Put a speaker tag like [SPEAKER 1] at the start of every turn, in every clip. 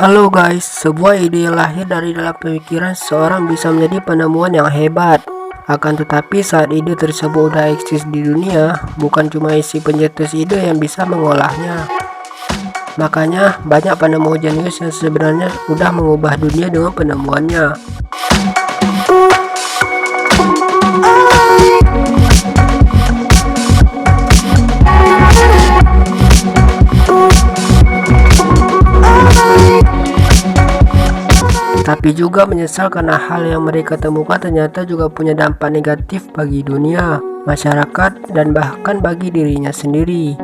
[SPEAKER 1] Halo guys, sebuah ide lahir dari dalam pemikiran seorang bisa menjadi penemuan yang hebat. Akan tetapi saat ide tersebut sudah eksis di dunia, bukan cuma isi pencetus ide yang bisa mengolahnya. Makanya banyak penemu jenius yang sebenarnya sudah mengubah dunia dengan penemuannya. Tapi juga menyesal karena hal yang mereka temukan ternyata juga punya dampak negatif bagi dunia, masyarakat, dan bahkan bagi dirinya sendiri.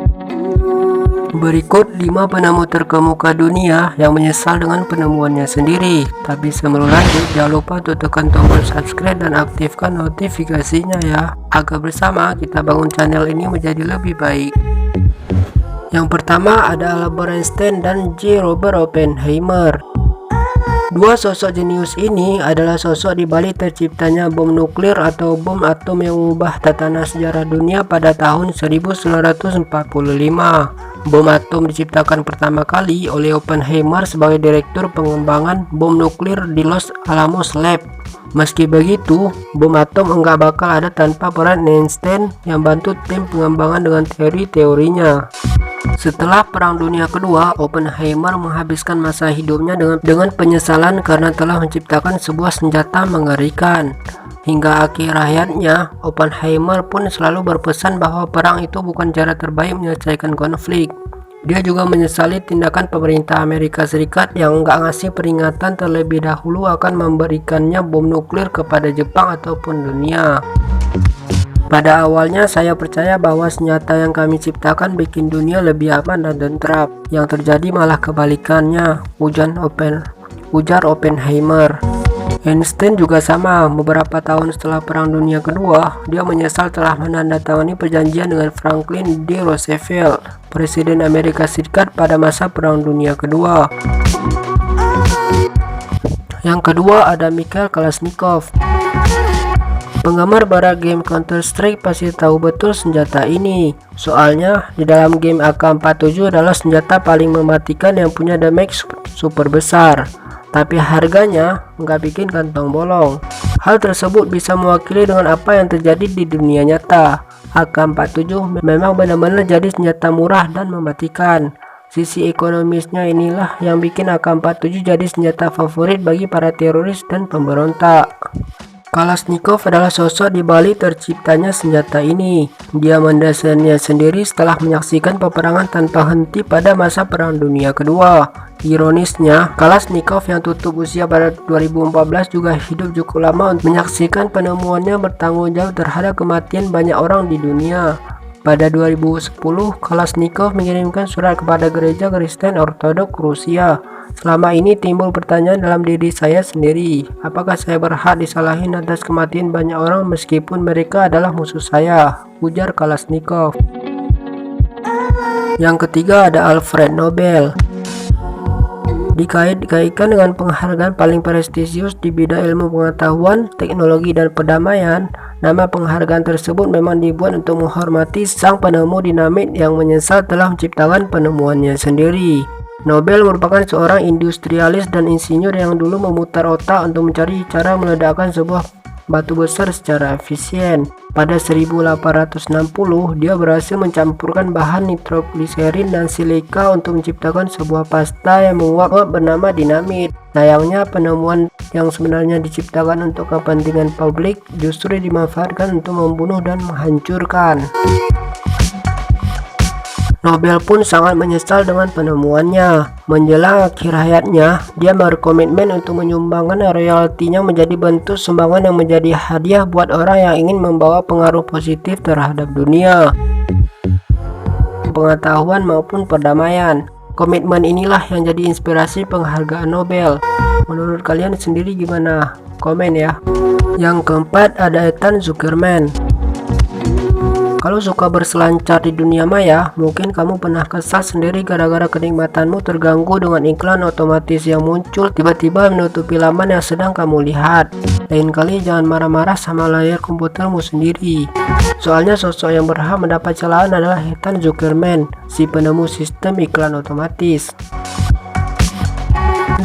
[SPEAKER 1] Berikut 5 penemu terkemuka dunia yang menyesal dengan penemuannya sendiri. Tapi sebelum lanjut, jangan lupa untuk tekan tombol subscribe dan aktifkan notifikasinya ya, agar bersama kita bangun channel ini menjadi lebih baik. Yang pertama ada Albert Einstein dan J. Robert Oppenheimer. Dua sosok jenius ini adalah sosok di balik terciptanya bom nuklir atau bom atom yang mengubah tatanan sejarah dunia pada tahun 1945. Bom atom diciptakan pertama kali oleh Oppenheimer sebagai direktur pengembangan bom nuklir di Los Alamos Lab. Meski begitu, bom atom enggak bakal ada tanpa peran Einstein yang bantu tim pengembangan dengan teori-teorinya. Setelah Perang Dunia Kedua, Oppenheimer menghabiskan masa hidupnya dengan penyesalan karena telah menciptakan sebuah senjata mengerikan. Hingga akhir hayatnya, Oppenheimer pun selalu berpesan bahwa perang itu bukan cara terbaik menyelesaikan konflik. Dia juga menyesali tindakan pemerintah Amerika Serikat yang enggak ngasih peringatan terlebih dahulu akan memberikannya bom nuklir kepada Jepang ataupun dunia. Pada awalnya saya percaya bahwa senjata yang kami ciptakan bikin dunia lebih aman dan tentram. Yang terjadi malah kebalikannya, ujar Oppenheimer. Einstein juga sama. Beberapa tahun setelah Perang Dunia Kedua, dia menyesal telah menandatangani perjanjian dengan Franklin D. Roosevelt, Presiden Amerika Serikat pada masa Perang Dunia Kedua. Yang kedua ada Mikhail Kalashnikov. Penggemar barat game Counter-Strike pasti tahu betul senjata ini. Soalnya di dalam game AK-47 adalah senjata paling mematikan yang punya damage super besar. Tapi harganya nggak bikin kantong bolong. Hal tersebut bisa mewakili dengan apa yang terjadi di dunia nyata. AK-47 memang benar-benar jadi senjata murah dan mematikan. Sisi ekonomisnya inilah yang bikin AK-47 jadi senjata favorit bagi para teroris dan pemberontak. Kalashnikov adalah sosok di balik terciptanya senjata ini. Dia mendesainnya sendiri setelah menyaksikan peperangan tanpa henti pada masa Perang Dunia Kedua. Ironisnya, Kalashnikov yang tutup usia pada 2014 juga hidup cukup lama untuk menyaksikan penemuannya bertanggung jawab terhadap kematian banyak orang di dunia. Pada 2010, Kalashnikov mengirimkan surat kepada gereja Kristen Ortodoks Rusia. Selama ini timbul pertanyaan dalam diri saya sendiri, apakah saya berhak disalahin atas kematian banyak orang meskipun mereka adalah musuh saya, ujar Kalashnikov. Yang ketiga ada Alfred Nobel. Dikait-kaitkan dengan penghargaan paling prestisius di bidang ilmu pengetahuan, teknologi, dan perdamaian. Nama penghargaan tersebut memang dibuat untuk menghormati sang penemu dinamit yang menyesal telah menciptakan penemuannya sendiri. Nobel merupakan seorang industrialis dan insinyur yang dulu memutar otak untuk mencari cara meledakkan sebuah batu besar secara efisien. Pada 1860, dia berhasil mencampurkan bahan nitrogliserin dan silika untuk menciptakan sebuah pasta yang menguap bernama dinamit. Sayangnya, penemuan yang sebenarnya diciptakan untuk kepentingan publik justru dimanfaatkan untuk membunuh dan menghancurkan. Nobel pun sangat menyesal dengan penemuannya. Menjelang akhir hayatnya, dia berkomitmen untuk menyumbangkan royaltinya menjadi bentuk sumbangan yang menjadi hadiah buat orang yang ingin membawa pengaruh positif terhadap dunia, pengetahuan maupun perdamaian. Komitmen inilah yang jadi inspirasi penghargaan Nobel. Menurut kalian sendiri gimana? Komen ya. Yang keempat ada Ethan Zuckerman. Kalau suka berselancar di dunia maya, mungkin kamu pernah kesal sendiri gara-gara kenikmatanmu terganggu dengan iklan otomatis yang muncul tiba-tiba menutupi laman yang sedang kamu lihat. Lain kali jangan marah-marah sama layar komputermu sendiri. Soalnya sosok yang berhak mendapat celaan adalah Ethan Zuckerman, si penemu sistem iklan otomatis.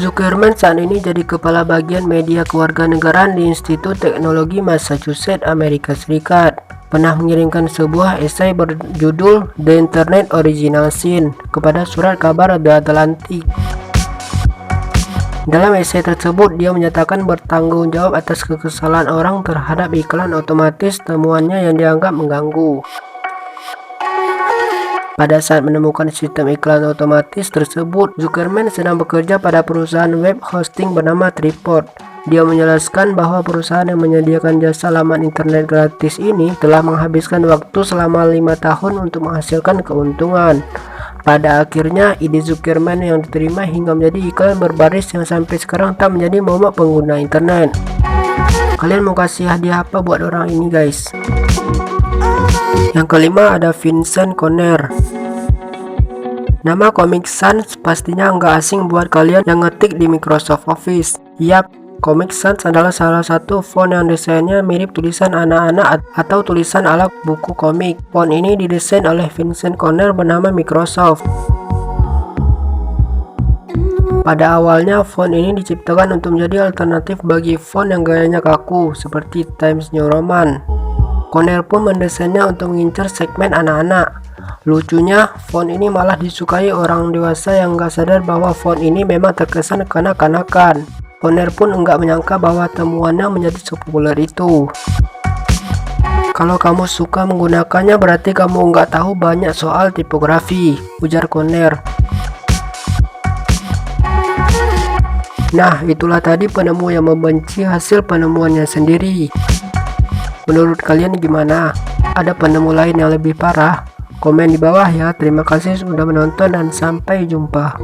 [SPEAKER 1] Zuckerman saat ini jadi kepala bagian media kewarganegaraan di Institut Teknologi Massachusetts, Amerika Serikat. Pernah mengirimkan sebuah esai berjudul The Internet Original Sin kepada surat kabar The Atlantic. Dalam esai tersebut, dia menyatakan bertanggung jawab atas kekesalan orang terhadap iklan otomatis temuannya yang dianggap mengganggu. Pada saat menemukan sistem iklan otomatis tersebut, Zuckerman sedang bekerja pada perusahaan web hosting bernama Tripod. Dia menjelaskan bahwa perusahaan yang menyediakan jasa laman internet gratis ini telah menghabiskan waktu selama 5 tahun untuk menghasilkan keuntungan. Pada akhirnya, ide Zuckerman yang diterima hingga menjadi iklan berbaris yang sampai sekarang tak menjadi momok pengguna internet. Kalian mau kasih hadiah apa buat orang ini, guys? Yang kelima ada Vincent Conner. Nama Comic Sans pastinya nggak asing buat kalian yang ngetik di Microsoft Office. Yap, Comic Sans adalah salah satu font yang desainnya mirip tulisan anak-anak atau tulisan ala buku komik. Font ini didesain oleh Vincent Conner bernama Microsoft. Pada awalnya, font ini diciptakan untuk menjadi alternatif bagi font yang gayanya kaku, seperti Times New Roman. Conner pun mendesainnya untuk mengincar segmen anak-anak. Lucunya, font ini malah disukai orang dewasa yang nggak sadar bahwa font ini memang terkesan kanak-kanakan. Conner pun nggak menyangka bahwa temuannya menjadi sepopuler itu. Kalau kamu suka menggunakannya berarti kamu nggak tahu banyak soal tipografi, ujar Conner. Nah, itulah tadi penemu yang membenci hasil penemuannya sendiri. Menurut kalian gimana? Ada penemu lain yang lebih parah? Komen di bawah ya. Terima kasih sudah menonton dan sampai jumpa.